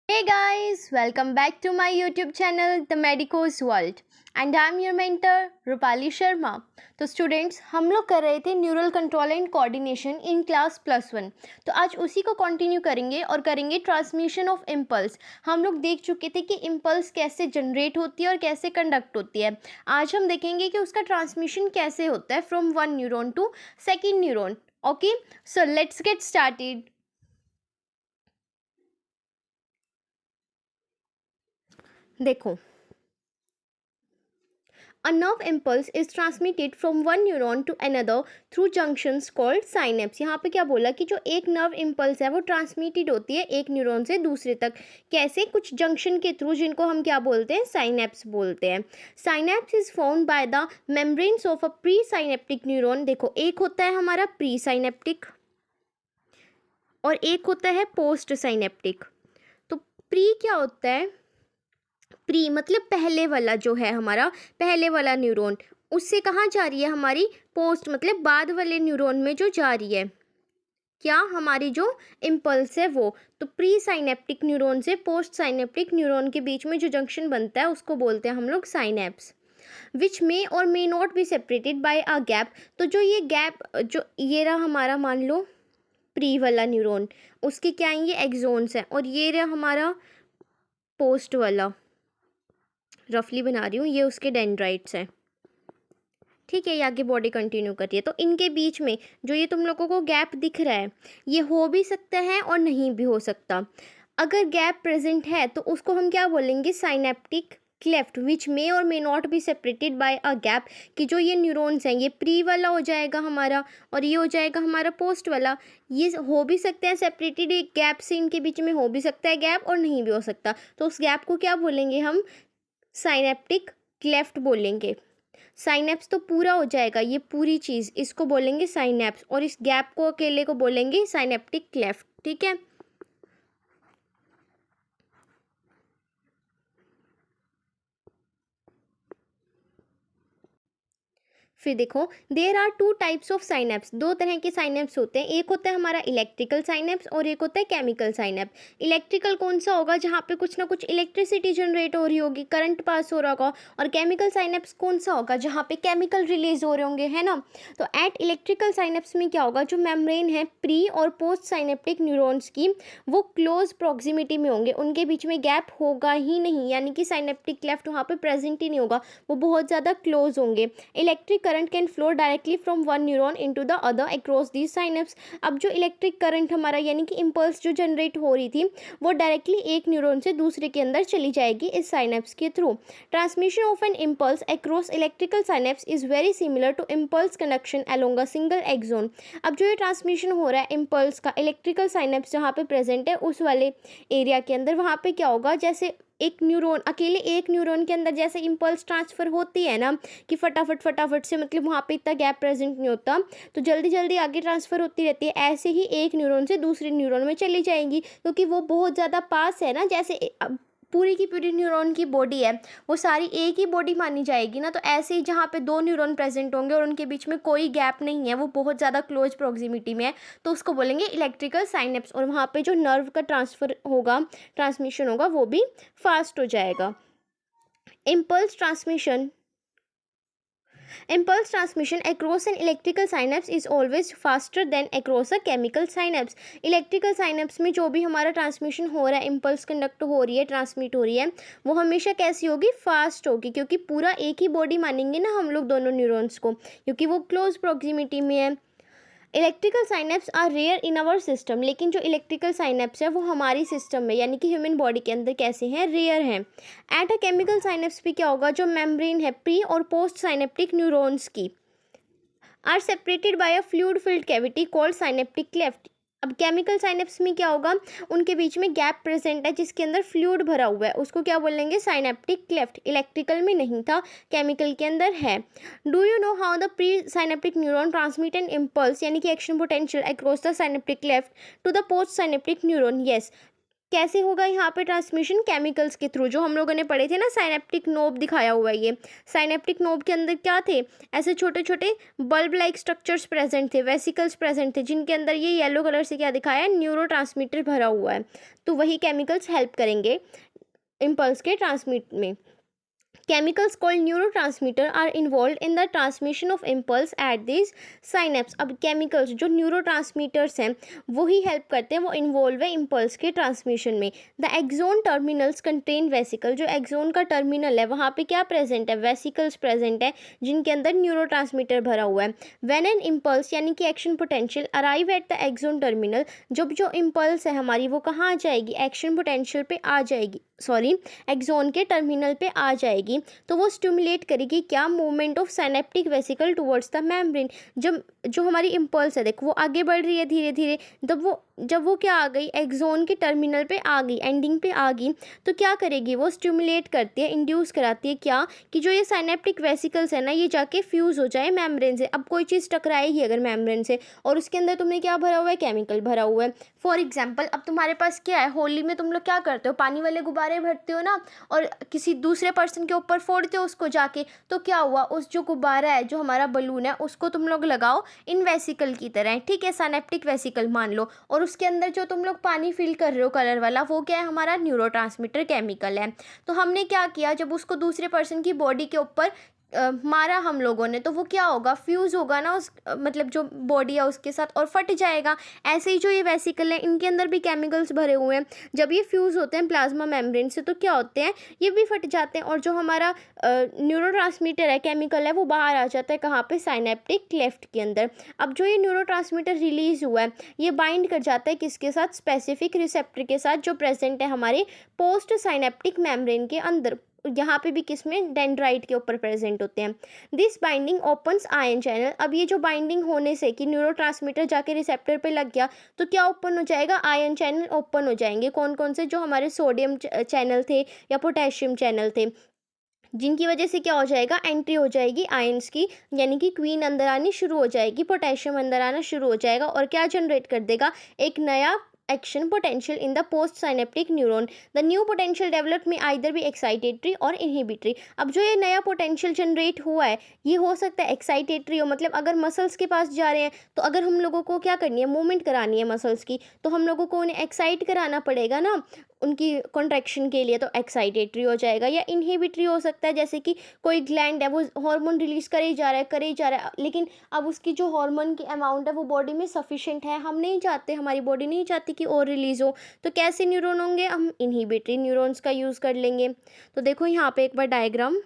Hey guys, welcome back to my YouTube channel The Medico's World and I'm your mentor Rupali Sharma. तो students हम लोग कर रहे थे neural control and coordination in class +1। तो आज उसी को कंटिन्यू करेंगे और करेंगे ट्रांसमिशन ऑफ इम्पल्स। हम लोग देख चुके थे कि इम्पल्स कैसे जनरेट होती है और कैसे कंडक्ट होती है। आज हम देखेंगे कि उसका ट्रांसमिशन कैसे होता है from one neuron to second neuron. Okay, so let's get started. देखो, a nerve impulse is transmitted from one neuron to another through junctions called synapse। यहाँ पे क्या बोला कि जो एक नर्व इम्पल्स है वो ट्रांसमिटेड होती है एक न्यूरॉन से दूसरे तक। कैसे? कुछ जंक्शन के थ्रू, जिनको हम क्या बोलते हैं? साइनेप्स बोलते हैं। Synapse is found by the membranes of a pre synaptic neuron. देखो, एक होता है हमारा प्री साइनेप्टिक और एक होता है पोस्ट साइनेप्टिक। तो प्री क्या होता है? प्री मतलब पहले वाला, जो है हमारा पहले वाला न्यूरॉन, उससे कहाँ जा रही है हमारी? पोस्ट मतलब बाद वाले न्यूरॉन में जो जा रही है, क्या हमारी जो इम्पल्स है वो। तो प्री साइनेप्टिक न्यूरॉन से पोस्ट साइनेप्टिक न्यूरॉन के बीच में जो जंक्शन बनता है उसको बोलते हैं हम लोग साइनेप्स। विच मे और may not be separated by a gap. तो जो ये गैप, जो ये रहा हमारा, मान लो प्री वाला न्यूरॉन, उसके क्या है? ये एक्सोन्स है। और ये रहा हमारा पोस्ट वाला, रफली बना रही हूँ, ये उसके डेंड्राइट्स हैं। ठीक है, ये आगे बॉडी कंटिन्यू करिए। तो इनके बीच में जो ये तुम लोगों को गैप दिख रहा है, ये हो भी सकता है और नहीं भी हो सकता। अगर गैप प्रेजेंट है तो उसको हम क्या बोलेंगे? साइनेप्टिक क्लेफ्ट विच मे और may not be separated by a gap. कि जो ये न्यूरॉन्स हैं, ये प्री वाला हो जाएगा हमारा और ये हो जाएगा हमारा पोस्ट वाला। ये हो भी सकते हैं सेपरेटेड, एक गैप से इनके बीच में हो भी सकता है गैप और नहीं भी हो सकता। तो उस गैप को क्या बोलेंगे हम? साइनेप्टिक क्लेफ्ट बोलेंगे। साइनेप्स तो पूरा हो जाएगा, ये पूरी चीज़, इसको बोलेंगे साइनेप्स, और इस गैप को अकेले को बोलेंगे साइनेप्टिक क्लेफ्ट। ठीक है। फिर देखो, there are two types of synapses. दो तरह के साइनेप्स होते हैं। एक होता है हमारा इलेक्ट्रिकल साइनेप्स और एक होता है केमिकल साइनेप। इलेक्ट्रिकल कौन सा होगा? जहाँ पे कुछ ना कुछ इलेक्ट्रिसिटी जनरेट हो रही होगी, करंट पास हो रहा होगा। और केमिकल साइनेप्स कौन सा होगा? जहाँ पे केमिकल रिलीज हो रहे होंगे, है ना। तो एट इलेक्ट्रिकल साइनेप्स में क्या होगा? जो मेम्ब्रेन है प्री और पोस्ट साइनेप्टिक न्यूरॉन्स की, वो क्लोज प्रॉक्सिमिटी में होंगे, उनके बीच में गैप होगा ही नहीं, यानी कि साइनेप्टिक क्लेफ्ट वहाँ पे प्रेजेंट ही नहीं होगा, वो बहुत ज़्यादा क्लोज होंगे। Electric current can flow directly from one neuron into the other across the synapse. अब जो इलेक्ट्रिक करंट हमारा, यानी कि इम्पल्स जो जनरेट हो रही थी, वो डायरेक्टली एक न्यूरॉन से दूसरे के अंदर चली जाएगी इस साइनेप्स के थ्रू। Transmission of an impulse across electrical synapse is very similar to impulse conduction along a single axon. अब जो ये ट्रांसमिशन हो रहा है इम्पल्स का इलेक्ट्रिकल साइनेप्स जहाँ पे प्रेजेंट है उस वाले एरिया के अंदर, वहाँ पे क्या होगा? जैसे एक न्यूरॉन, अकेले एक न्यूरॉन के अंदर जैसे इम्पल्स ट्रांसफ़र होती है ना, कि फटाफट फटाफट से, मतलब वहाँ पे इतना गैप प्रेजेंट नहीं होता, तो जल्दी जल्दी आगे ट्रांसफ़र होती रहती है। ऐसे ही एक न्यूरॉन से दूसरे न्यूरॉन में चली जाएंगी, क्योंकि वो बहुत ज़्यादा पास है ना। जैसे अब पूरी की पूरी न्यूरॉन की बॉडी है, वो सारी एक ही बॉडी मानी जाएगी ना। तो ऐसे ही जहाँ पे दो न्यूरॉन प्रेजेंट होंगे और उनके बीच में कोई गैप नहीं है, वो बहुत ज़्यादा क्लोज प्रॉक्सिमिटी में है, तो उसको बोलेंगे इलेक्ट्रिकल साइनेप्स। और वहाँ पे जो नर्व का ट्रांसफ़र होगा, ट्रांसमिशन होगा, वो भी फास्ट हो जाएगा। Impulse transmission Impulse transmission across an electrical synapse is always faster than across a chemical synapse। Electrical synapse में जो भी हमारा ट्रांसमिशन हो रहा है, इम्पल्स कंडक्ट हो रही है, ट्रांसमिट हो रही है, वो हमेशा कैसी होगी? फास्ट होगी, क्योंकि पूरा एक ही बॉडी मानेंगे ना हम लोग दोनों न्यूरॉन्स को, क्योंकि वो क्लोज प्रॉक्सिमिटी में है। Electrical synapses are rare in our system. लेकिन जो इलेक्ट्रिकल साइनेप्स है वो हमारी सिस्टम में, यानी कि ह्यूमन बॉडी के अंदर कैसे हैं? रेयर हैं। एट अ केमिकल साइनेप्स भी क्या होगा? जो मेम्ब्रेन है प्री और पोस्ट साइनेप्टिक न्यूरॉन्स की, are separated by a fluid filled cavity called synaptic cleft. अब केमिकल साइनेप्स में क्या होगा? उनके बीच में गैप प्रेजेंट है जिसके अंदर फ्लूइड भरा हुआ है, उसको क्या बोलेंगे? Synaptic cleft. इलेक्ट्रिकल में नहीं था, केमिकल के अंदर है। Do you know how the pre synaptic neuron transmit an impulse, यानी कि action potential across the synaptic cleft to the post synaptic neuron? Yes. कैसे होगा यहाँ पे ट्रांसमिशन? केमिकल्स के थ्रू, जो हम लोगों ने पढ़े थे ना, साइनेप्टिक नोब दिखाया हुआ है ये। साइनेप्टिक नोब के अंदर क्या थे? ऐसे छोटे छोटे बल्ब लाइक स्ट्रक्चर्स प्रेजेंट थे, वेसिकल्स प्रेजेंट थे, जिनके अंदर ये येलो कलर से क्या दिखाया है? न्यूरो भरा हुआ है। तो वही केमिकल्स हेल्प करेंगे इम्पल्स के ट्रांसमिट में। Chemicals called neurotransmitter are involved in the transmission of impulse at these synapse। अब chemicals जो neurotransmitters हैं वही help करते हैं, वो involve है impulse के transmission में। The axon terminals contain vesicle, जो axon का terminal है वहाँ पे क्या present है? vesicles present है, जिनके अंदर neurotransmitter भरा हुआ है। When an impulse यानी कि action potential arrive at the axon terminal, जब जो impulse है हमारी वो कहाँ आ जाएगी? action potential पे आ जाएगी, सॉरी एक्सोन के टर्मिनल पे आ जाएगी। तो वो स्टिमुलेट करेगी क्या? Movement of synaptic vesicle towards the membrane. जब जो हमारी इम्पल्स है देखो वो आगे बढ़ रही है धीरे धीरे, जब वो क्या आ गई? एक्सोन के टर्मिनल पे आ गई, एंडिंग पे आ गई, तो क्या करेगी? वो स्टिमुलेट करती है, इंड्यूस कराती है क्या? कि जो ये साइनेप्टिक वेसिकल्स है ना, ये जाके फ्यूज़ हो जाए मेम्ब्रेन से। अब कोई चीज़ टकराएगी अगर मेम्ब्रेन से और उसके अंदर तुमने क्या भरा हुआ है? केमिकल भरा हुआ है। फॉर एग्जाम्पल, अब तुम्हारे पास क्या है? होली में तुम लोग क्या करते हो? पानी वाले गुब्बारे भरते हो ना, और किसी दूसरे पर्सन के ऊपर फोड़ते हो उसको जाके, तो क्या हुआ? उस जो गुब्बारा है, जो हमारा बलून है, उसको तुम लोग लगाओ इन वेसिकल की तरह, ठीक है, साइनेप्टिक वेसिकल मान लो, और उसके अंदर जो तुम लोग पानी फिल कर रहे हो कलर वाला, वो क्या है? हमारा न्यूरोट्रांसमीटर केमिकल है। तो हमने क्या किया? जब उसको दूसरे पर्सन की बॉडी के ऊपर मारा हम लोगों ने, तो वो क्या होगा? फ्यूज़ होगा ना उस मतलब जो बॉडी है उसके साथ, और फट जाएगा। ऐसे ही जो ये वेसिकल है, इनके अंदर भी केमिकल्स भरे हुए हैं। जब ये फ्यूज़ होते हैं प्लाज्मा मेम्ब्रेन से, तो क्या होते हैं? ये भी फट जाते हैं, और जो हमारा न्यूरोट्रांसमीटर है, केमिकल है, वो बाहर आ जाता है कहाँ पे? साइनेप्टिक क्लेफ्ट के अंदर। अब जो ये न्यूरोट्रांसमीटर रिलीज हुआ है, ये बाइंड कर जाता है किसके साथ? स्पेसिफिक रिसेप्टर के साथ, जो प्रेजेंट है हमारे पोस्ट साइनेप्टिक मेम्ब्रेन के अंदर। यहाँ पे भी किसमें? डेंड्राइट के ऊपर प्रेजेंट होते हैं। This binding opens ion channel. अब ये जो बाइंडिंग होने से कि न्यूरोट्रांसमीटर जाके रिसेप्टर पे लग गया, तो क्या ओपन हो जाएगा? आयन चैनल ओपन हो जाएंगे। कौन कौन से? जो हमारे सोडियम चैनल थे या पोटेशियम चैनल थे, जिनकी वजह से क्या हो जाएगा? एंट्री हो जाएगी आयंस की, यानी कि क्वीन अंदर आनी शुरू हो जाएगी, पोटेशियम अंदर आना शुरू हो जाएगा, और क्या जनरेट कर देगा? एक नया action potential in the post synaptic neuron. The new potential develop में आइदर भी एक्साइटेटरी और इनहिबिटरी। अब जो ये नया पोटेंशियल जनरेट हुआ है, ये हो सकता है एक्साइटेटरी हो, मतलब अगर मसल्स के पास जा रहे हैं, तो अगर हम लोगों को क्या करनी है? मूवमेंट करानी है मसल्स की, तो हम लोगों को उन्हें एक्साइट कराना पड़ेगा ना उनकी कॉन्ट्रैक्शन के लिए, तो एक्साइटेटरी हो जाएगा। या इनहिबिटरी हो सकता है, जैसे कि कोई ग्लैंड है, वो हार्मोन रिलीज करे ही जा रहा है, करे ही जा रहा है, लेकिन अब उसकी जो हार्मोन की अमाउंट है वो बॉडी में सफिशिएंट है, हम नहीं चाहते, हमारी बॉडी नहीं चाहती कि और रिलीज हो, तो कैसे न्यूरॉन होंगे? हम इनहिबिटरी न्यूरॉन्स का यूज़ कर लेंगे। तो देखो यहाँ पे एक बार डायग्राम,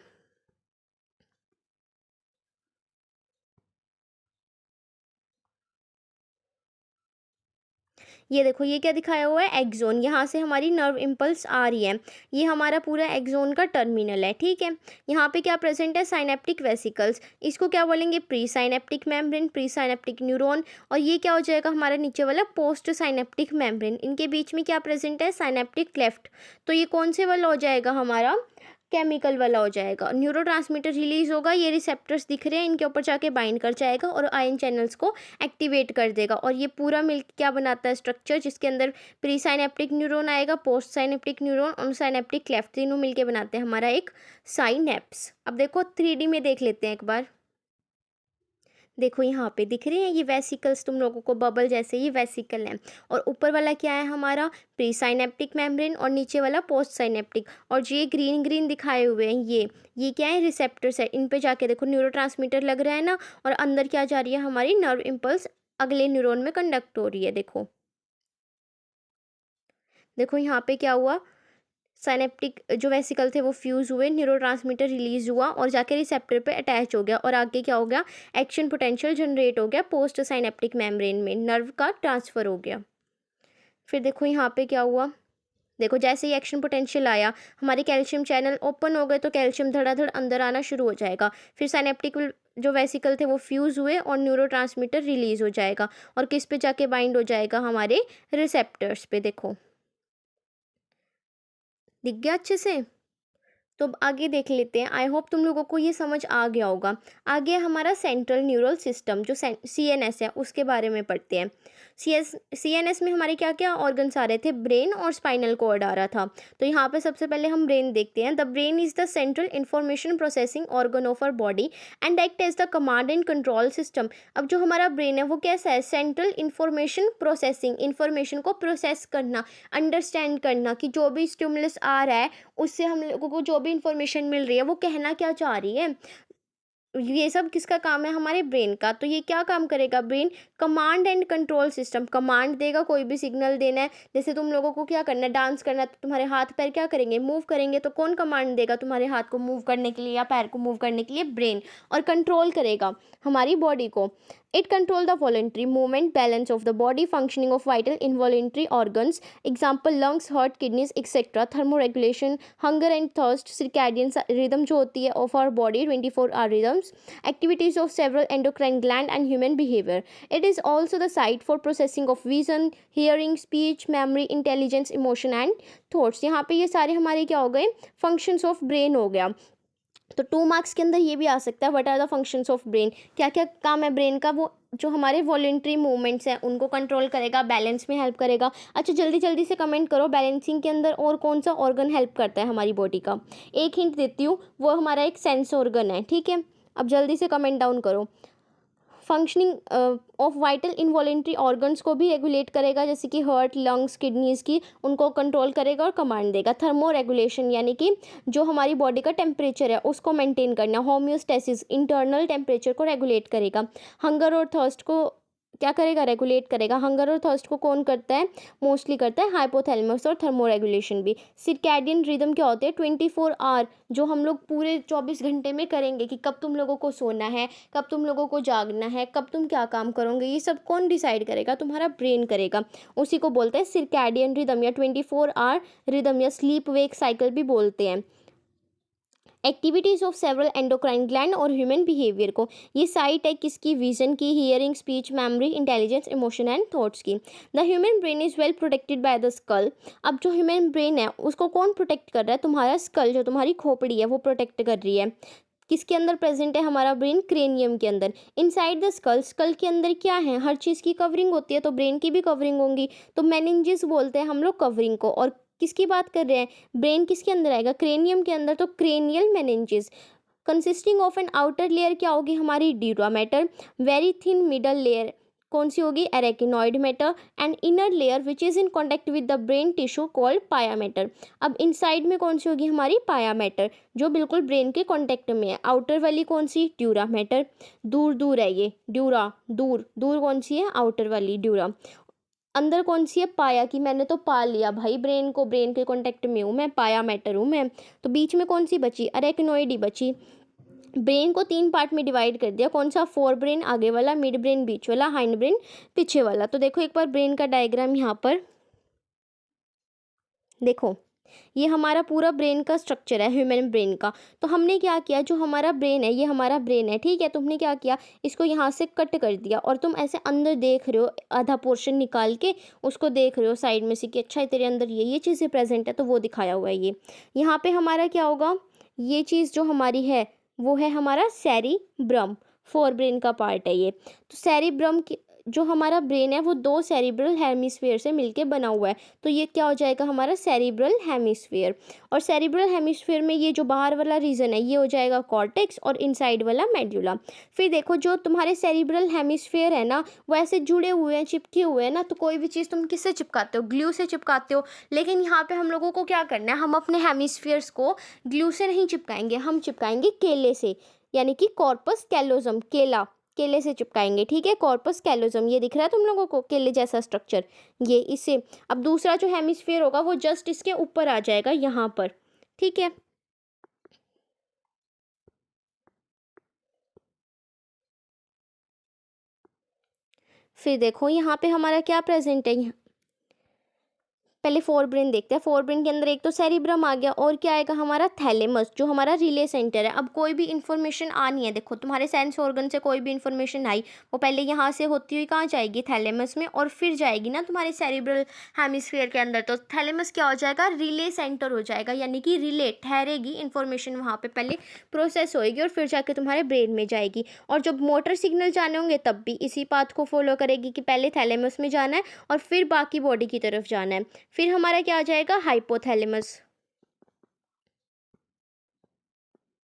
ये देखो ये क्या दिखाया हुआ है? एक्सोन। यहाँ से हमारी नर्व इम्पल्स आ रही है, ये हमारा पूरा एक्सोन का टर्मिनल है, ठीक है। यहाँ पे क्या प्रेजेंट है? Synaptic vesicles. इसको क्या बोलेंगे? Pre synaptic membrane, pre synaptic neuron. और ये क्या हो जाएगा? हमारा नीचे वाला पोस्ट साइनेप्टिक मेम्ब्रेन। इनके बीच में क्या प्रेजेंट है? Synaptic cleft. तो ये कौन से वाला हो जाएगा? हमारा केमिकल वाला हो जाएगा। न्यूरोट्रांसमीटर रिलीज होगा, ये रिसेप्टर्स दिख रहे हैं, इनके ऊपर जाके बाइंड कर जाएगा और आयन चैनल्स को एक्टिवेट कर देगा, और ये पूरा मिलकर क्या बनाता है? स्ट्रक्चर, जिसके अंदर प्री साइनेप्टिक न्यूरॉन आएगा, पोस्ट साइनेप्टिक न्यूरॉन और साइनेप्टिक क्लेफ्ट, तीनों मिलके बनाते हैं हमारा एक साइनेप्स। अब देखो 3D में देख लेते हैं एक बार। देखो यहाँ पे दिख रहे हैं ये वेसिकल्स तुम लोगों को, बबल जैसे, ये वेसिकल हैं, और ऊपर वाला क्या है? हमारा प्री साइनेप्टिक मेम्ब्रेन, और नीचे वाला पोस्ट साइनेप्टिक। और जो ये ग्रीन ग्रीन दिखाए हुए हैं, ये क्या है? रिसेप्टर्स है। इन पे जाके देखो न्यूरोट्रांसमीटर लग रहा है ना, और अंदर क्या जा रही है? हमारी नर्व इम्पल्स अगले न्यूरॉन में कंडक्ट हो रही है। देखो देखो यहाँ पे क्या हुआ? साइनेप्टिक जो वेसिकल थे वो फ्यूज़ हुए, न्यूरोट्रांसमीटर रिलीज हुआ और जाके रिसेप्टर पे अटैच हो गया, और आगे क्या हो गया? एक्शन पोटेंशियल जनरेट हो गया, पोस्ट साइनेप्टिक मेम्ब्रेन में नर्व का ट्रांसफ़र हो गया। फिर देखो यहाँ पे क्या हुआ? देखो जैसे ही एक्शन पोटेंशियल आया, हमारे कैल्शियम चैनल ओपन हो गए, तो कैल्शियम धड़ाधड़ अंदर आना शुरू हो जाएगा। फिर साइनेप्टिक जो वेसिकल थे वो फ्यूज़ हुए और न्यूरोट्रांसमीटर रिलीज हो जाएगा, और किस पे जाके बाइंड हो जाएगा? हमारे रिसेप्टर्स पे। देखो दिख गया अच्छे से? तो अब आगे देख लेते हैं। आई होप तुम लोगों को ये समझ आ गया होगा। आगे हमारा सेंट्रल न्यूरल सिस्टम जो CNS है उसके बारे में पढ़ते हैं। CNS में हमारे क्या क्या ऑर्गन्स आ रहे थे, ब्रेन और स्पाइनल कॉर्ड आ रहा था। तो यहाँ पे सबसे पहले हम ब्रेन देखते हैं। The brain is the central information processing organ of our body and act as the command and control system. अब जो हमारा ब्रेन है वो कैसा है, सेंट्रल इंफॉर्मेशन प्रोसेसिंग, इंफॉर्मेशन को प्रोसेस करना, अंडरस्टैंड करना कि जो भी स्टिमुलस आ रहा है उससे हम लोगों को जो भी इंफॉर्मेशन मिल रही है वो कहना क्या चाह रही है। ये सब किसका काम है, हमारे ब्रेन का। तो ये क्या काम करेगा brain, command and control system. Command देगा, कोई भी सिग्नल देना है, जैसे तुम लोगों को क्या करना है, डांस करना है, तो तुम्हारे हाथ पैर क्या करेंगे, मूव करेंगे। तो कौन कमांड देगा तुम्हारे हाथ को मूव करने के लिए या पैर को मूव करने के लिए, ब्रेन। और कंट्रोल करेगा हमारी बॉडी को। It control the voluntary movement, balance of the body, functioning of vital involuntary organs, example lungs, heart, kidneys etcetera, thermoregulation, hunger and thirst, circadian rhythm जो होती है of our body, 24 hour rhythms, activities of several endocrine gland and human behavior. It is also the site for processing of vision, hearing, speech, memory, intelligence, emotion and thoughts. यहाँ पे ये सारे हमारे क्या हो गए, फंक्शंस ऑफ ब्रेन हो गया। तो 2 मार्क्स के अंदर ये भी आ सकता है, what are the functions of brain, क्या क्या काम है ब्रेन का। वो जो हमारे वॉलेंट्री मूवमेंट्स हैं उनको कंट्रोल करेगा, बैलेंस में हेल्प करेगा। अच्छा जल्दी जल्दी से कमेंट करो, बैलेंसिंग के अंदर और कौन सा ऑर्गन हेल्प करता है हमारी बॉडी का। एक हिंट देती हूँ, वो हमारा एक सेंस ऑर्गन है, ठीक है। अब जल्दी से कमेंट डाउन करो। Functioning of vital involuntary organs को भी रेगुलेट करेगा, जैसे कि हार्ट, लंग्स, किडनीज की, उनको कंट्रोल करेगा और कमांड देगा। थर्मो रेगुलेशन यानी कि जो हमारी बॉडी का टेम्परेचर है उसको मेंटेन करना। होम्योस्टेसिस इंटरनल टेम्परेचर को रेगुलेट करेगा। हंगर और थर्स्ट को क्या करेगा, रेगुलेट करेगा। हंगर और थर्स्ट को कौन करता है, मोस्टली करता है हाइपोथैलेमस। और थर्मो रेगुलेशन भी। सिरकैडियन रिदम क्या होते हैं, 24 hour, जो हम लोग पूरे 24 घंटे में करेंगे कि कब तुम लोगों को सोना है, कब तुम लोगों को जागना है, कब तुम क्या काम करोगे, ये सब कौन डिसाइड करेगा, तुम्हारा ब्रेन करेगा। उसी को बोलते हैं सिरकैडियन रिदम या 24 hour रिदम या स्लीप वेक साइकिल भी बोलते हैं। Activities of several endocrine gland और ह्यूमन बिहेवियर को, ये साइट है किसकी, विजन की, hearing, speech, memory, intelligence, emotion and thoughts की। The human brain is well protected by the skull. अब जो ह्यूमन ब्रेन है उसको कौन प्रोटेक्ट कर रहा है, तुम्हारा स्कल, जो तुम्हारी खोपड़ी है वो प्रोटेक्ट कर रही है। किसके अंदर प्रेजेंट है हमारा ब्रेन, क्रेनियम के अंदर। इनसाइड द स्कल, स्कल के अंदर क्या है, हर चीज़ की कवरिंग होती है, तो ब्रेन की भी कवरिंग होंगी। तो मेनिंजेस बोलते हैं हम लोग कवरिंग को। और किसकी बात कर रहे हैं, ब्रेन किसके अंदर आएगा, क्रेनियम के अंदर, तो cranial meninges. Consisting of an outer layer क्या होगी हमारी, dura mater. Very thin middle layer कौन सी होगी, arachnoid mater. And inner layer which is in contact with the brain tissue called pia mater. अब इनसाइड में कौन सी होगी हमारी, पाया मैटर, जो बिल्कुल ब्रेन के कॉन्टैक्ट में है। आउटर वाली कौन सी, ड्यूरा मैटर। दूर दूर है ये ड्यूरा, दूर दूर कौन सी है, आउटर वाली ड्यूरा। अंदर कौन सी है, पाया, कि मैंने तो पा लिया भाई ब्रेन को, ब्रेन के कॉन्टैक्ट में हूँ मैं, पाया मैटर हूँ मैं। तो बीच में कौन सी बची, अरेक्नोइड ही बची। ब्रेन को 3 पार्ट में डिवाइड कर दिया, कौन सा, फोर ब्रेन आगे वाला, मिड ब्रेन बीच वाला, हाइंड ब्रेन पीछे वाला। तो देखो एक बार ब्रेन का डायग्राम यहाँ पर देखो, ये हमारा पूरा ब्रेन का स्ट्रक्चर है ह्यूमन ब्रेन का। तो हमने क्या किया, जो हमारा ब्रेन है ये हमारा ब्रेन है, ठीक है। तुमने क्या किया, इसको यहाँ से कट कर दिया और तुम ऐसे अंदर देख रहे हो, आधा पोर्शन निकाल के उसको देख रहे हो साइड में से कि अच्छा तेरे अंदर ये चीज़ें प्रेजेंट है, तो वो दिखाया हुआ है ये। यहाँ पे हमारा क्या होगा, ये चीज़ जो हमारी है वो है हमारा सेरिब्रम, फोर ब्रेन का पार्ट है ये। तो सेरिब्रम की जो हमारा ब्रेन है वो 2 सेरिब्रल हेमिस्फीयर से मिलके बना हुआ है। तो ये क्या हो जाएगा हमारा सेरिब्रल हेमिस्फीयर। और सेरिब्रल हेमिस्फीयर में ये जो बाहर वाला रीजन है ये हो जाएगा कॉर्टेक्स और इनसाइड वाला मेडुला। फिर देखो जो तुम्हारे सेरिब्रल हेमिस्फीयर है ना वो ऐसे जुड़े हुए हैं, चिपके हुए हैं ना। तो कोई भी चीज़ तुम किससे चिपकाते हो, ग्लू से चिपकाते हो। लेकिन यहाँ पे हम लोगों को क्या करना है, हम अपने हेमिस्फीयर्स को ग्लू से नहीं चिपकाएंगे, हम चिपकाएंगे केले से, यानी कि कॉर्पस कैलोजम, केला, केले से चिपकाएंगे, ठीक है। कॉर्पस कैलोजम ये दिख रहा है तुम लोगों को, केले जैसा स्ट्रक्चर, ये इसे। अब दूसरा जो हेमिस्फीयर होगा वो जस्ट इसके ऊपर आ जाएगा यहाँ पर, ठीक है। फिर देखो यहाँ पे हमारा क्या प्रेजेंट है, पहले फोर ब्रेन देखते हैं। फोर ब्रेन के अंदर एक तो सेरिब्रम आ गया, और क्या आएगा हमारा थैलेमस, जो हमारा रिले सेंटर है। अब कोई भी इन्फॉर्मेशन आनी है, देखो तुम्हारे सेंस ऑर्गन से कोई भी इन्फॉर्मेशन आई, वो पहले यहाँ से होती हुई कहाँ जाएगी, थैलेमस में, और फिर जाएगी ना तुम्हारे सेरिब्रल हेमिस्फीयर के अंदर। तो थैलेमस क्या हो जाएगा, रिले सेंटर हो जाएगा, यानी कि रिले ठहरेगी, इन्फॉर्मेशन वहाँ पे पहले प्रोसेस होएगी और फिर जाके तुम्हारे ब्रेन में जाएगी। और जब मोटर सिग्नल जाने होंगे तब भी इसी पाथ को फॉलो करेगी कि पहले थैलेमस में जाना है और फिर बाकी बॉडी की तरफ जाना है। फिर हमारा क्या आ जाएगा, हाइपोथैलेमस।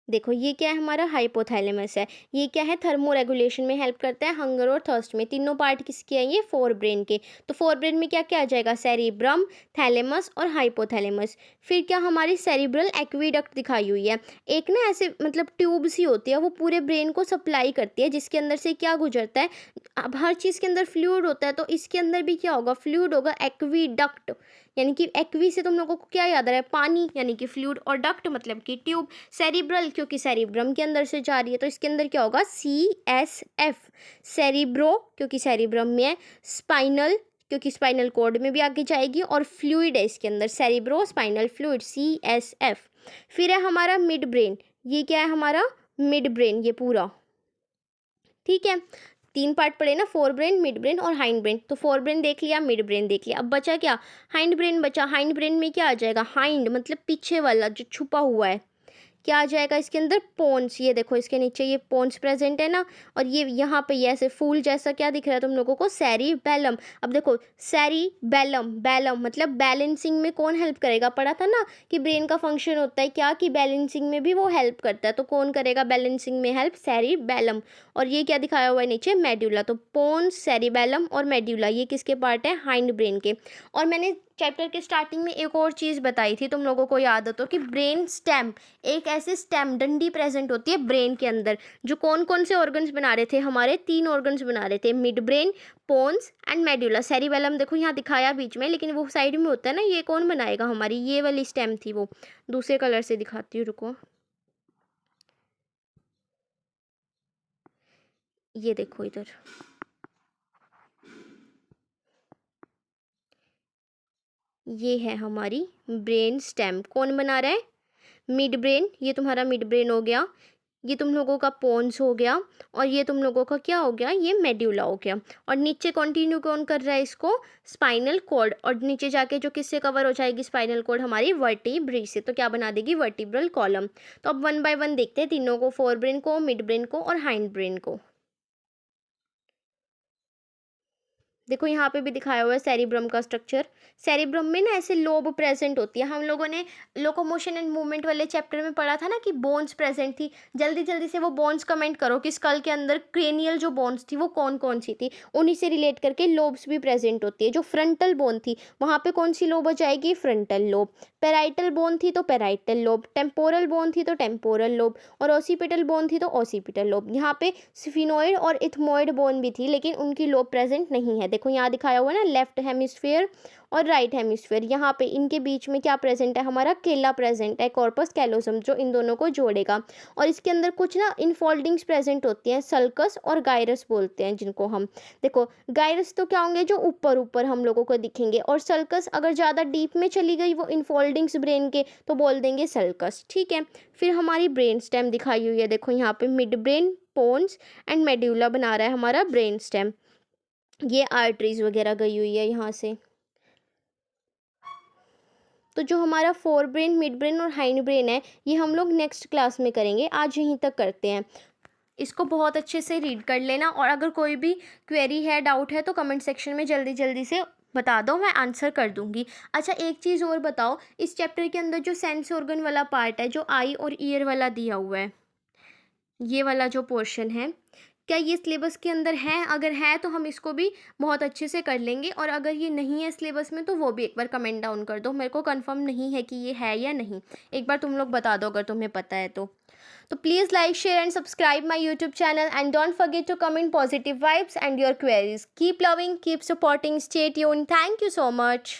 देखो ये क्या है, हमारा हाइपोथैलेमस है। ये क्या है, थर्मो रेगुलेशन में हेल्प करता है, हंगर और थर्स्ट में। तीनों पार्ट किसके हैं, ये फोर ब्रेन के। तो फोर ब्रेन में क्या क्या आ जाएगा, सेरिब्रम, थैलेमस और हाइपोथैलेमस। फिर क्या, हमारी सेरिब्रल एक्वीडक्ट दिखाई हुई है। एक ना ऐसे मतलब ट्यूब सी होती है, वो पूरे ब्रेन को सप्लाई करती है, जिसके अंदर से क्या गुजरता है, अब हर चीज़ के अंदर फ्लूइड होता है, तो इसके अंदर भी क्या होगा, फ्लूइड होगा, एक्वीडक्ट। यानी कि एक्वी से तुम लोगों को क्या याद आ रहा है, पानी, यानी कि फ्लूइड, और डक्ट मतलब कि ट्यूब। सेरिब्रल क्योंकि सेरिब्रम के अंदर से जा रही है, तो इसके अंदर क्या होगा, CSF। सेरिब्रो क्योंकि सेरिब्रम में है, स्पाइनल क्योंकि स्पाइनल कॉर्ड में भी आगे जाएगी, और फ्लूइड है इसके अंदर, सेरिब्रो स्पाइनल फ्लूइड, CSF। फिर है हमारा मिड ब्रेन। ये क्या है हमारा, मिड ब्रेन, ये पूरा, ठीक है। तीन पार्ट पड़े ना, फोर ब्रेन, मिड ब्रेन और हाइंड ब्रेन। तो फोर ब्रेन देख लिया, मिड ब्रेन देख लिया, अब बचा क्या, हाइंड ब्रेन बचा। हाइंड ब्रेन में क्या आ जाएगा, हाइंड मतलब पीछे वाला जो छुपा हुआ है। क्या आ जाएगा इसके अंदर, पोन्स। ये देखो इसके नीचे ये पोन्स प्रेजेंट है ना, और ये यहाँ पे ये ऐसे फूल जैसा क्या दिख रहा है तुम लोगों को, सेरिबेलम। अब देखो सेरिबेलम, बेलम मतलब बैलेंसिंग में कौन हेल्प करेगा, पढ़ा था ना कि ब्रेन का फंक्शन होता है क्या, कि बैलेंसिंग में भी वो हेल्प करता है। तो कौन करेगा बैलेंसिंग में हेल्प, सेरिबेलम। और ये क्या दिखाया हुआ है नीचे, मेड्यूला। तो पोन्स, सेरिबेलम और मेड्यूला, ये किसके पार्ट है, हाइंड ब्रेन के। और मैंने चैप्टर के स्टार्टिंग में एक और चीज़ बताई थी, तुम लोगों को याद हो तो, कि ब्रेन स्टेम, एक ऐसे स्टेम डंडी प्रेजेंट होती है ब्रेन के अंदर, जो कौन कौन से ऑर्गन्स बना रहे थे, हमारे तीन ऑर्गन्स बना रहे थे, mid brain, pons and medulla. Cerebellum देखो यहाँ दिखाया बीच में, लेकिन वो साइड में होता है ना, ये कौन बनाएगा, हमारी ये वाली स्टेम थी, वो दूसरे कलर से दिखाती हूँ, रुको। ये देखो इधर, ये है हमारी ब्रेन स्टेम। कौन बना रहा है, मिड ब्रेन, ये तुम्हारा मिड ब्रेन हो गया, ये तुम लोगों का पोन्स हो गया, और ये तुम लोगों का क्या हो गया, ये मेड्यूला हो गया। और नीचे कंटिन्यू कौन कर रहा है इसको, स्पाइनल कॉर्ड। और नीचे जाके जो किससे कवर हो जाएगी स्पाइनल कॉर्ड, हमारी वर्टिब्री से। तो क्या बना देगी, वर्टिब्रल कॉलम। तो अब वन बाय वन देखते हैं तीनों को, फोर ब्रेन को, मिड ब्रेन को और हाइंड ब्रेन को। देखो यहाँ पे भी दिखाया हुआ है सेरिब्रम का स्ट्रक्चर। सेरिब्रम में ना ऐसे लोब प्रेजेंट होती है। हम लोगों ने लोकोमोशन एंड मूवमेंट वाले चैप्टर में पढ़ा था ना कि बोन्स प्रेजेंट थी। जल्दी जल्दी से वो बोन्स कमेंट करो कि स्कल के अंदर क्रेनियल जो बोन्स थी वो कौन कौन सी थी। उन्हीं से रिलेट करके लोब्स भी प्रेजेंट होती है। जो फ्रंटल बोन थी वहाँ पे कौन सी लोब आ जाएगी, फ्रंटल लोब। पेराइटल बोन थी तो पेराइटल लोब, टेम्पोरल बोन थी तो टेम्पोरल लोब, और ओसिपिटल बोन थी तो ओसिपिटल लोब। यहाँ पे स्फिनोइड और इथमोइड बोन भी थी, लेकिन उनकी लोब प्रेजेंट नहीं है। देखो यहाँ दिखाया हुआ है ना, लेफ्ट हेमिस्फीयर और राइट हेमिस्फीयर। यहाँ पे इनके बीच में क्या प्रेजेंट है, हमारा केला प्रेजेंट है, कॉर्पस कैलोसम, जो इन दोनों को जोड़ेगा। और इसके अंदर कुछ ना इनफोल्डिंग्स प्रेजेंट होती हैं, सल्कस और गायरस बोलते हैं जिनको हम। देखो गायरस तो क्या होंगे, जो ऊपर ऊपर हम लोगों को दिखेंगे, और सल्कस अगर ज़्यादा डीप में चली गई वो इनफोल्डिंग्स ब्रेन के, तो बोल देंगे सल्कस, ठीक है। फिर हमारी ब्रेन स्टेम दिखाई हुई है, देखो यहाँ पे mid brain, pons and medulla बना रहा है हमारा ब्रेन स्टेम। ये आर्टरीज वगैरह गई हुई है यहाँ से। तो जो हमारा फोर ब्रेन, मिड ब्रेन और हाइंड ब्रेन है, ये हम लोग नेक्स्ट क्लास में करेंगे। आज यहीं तक करते हैं। इसको बहुत अच्छे से रीड कर लेना, और अगर कोई भी क्वेरी है, डाउट है, तो कमेंट सेक्शन में जल्दी जल्दी से बता दो, मैं आंसर कर दूंगी। अच्छा एक चीज़ और बताओ, इस चैप्टर के अंदर जो सेंस ऑर्गन वाला पार्ट है, जो आई और ईयर वाला दिया हुआ है, ये वाला जो पोर्शन है, क्या ये सिलेबस के अंदर है? अगर है तो हम इसको भी बहुत अच्छे से कर लेंगे, और अगर ये नहीं है सिलेबस में तो वो भी एक बार कमेंट डाउन कर दो। मेरे को कंफर्म नहीं है कि ये है या नहीं, एक बार तुम लोग बता दो अगर तुम्हें पता है तो। Please like, share and subscribe my YouTube channel, and don't forget to comment positive vibes and your queries. Keep loving, keep supporting, stay tuned. Thank you so much.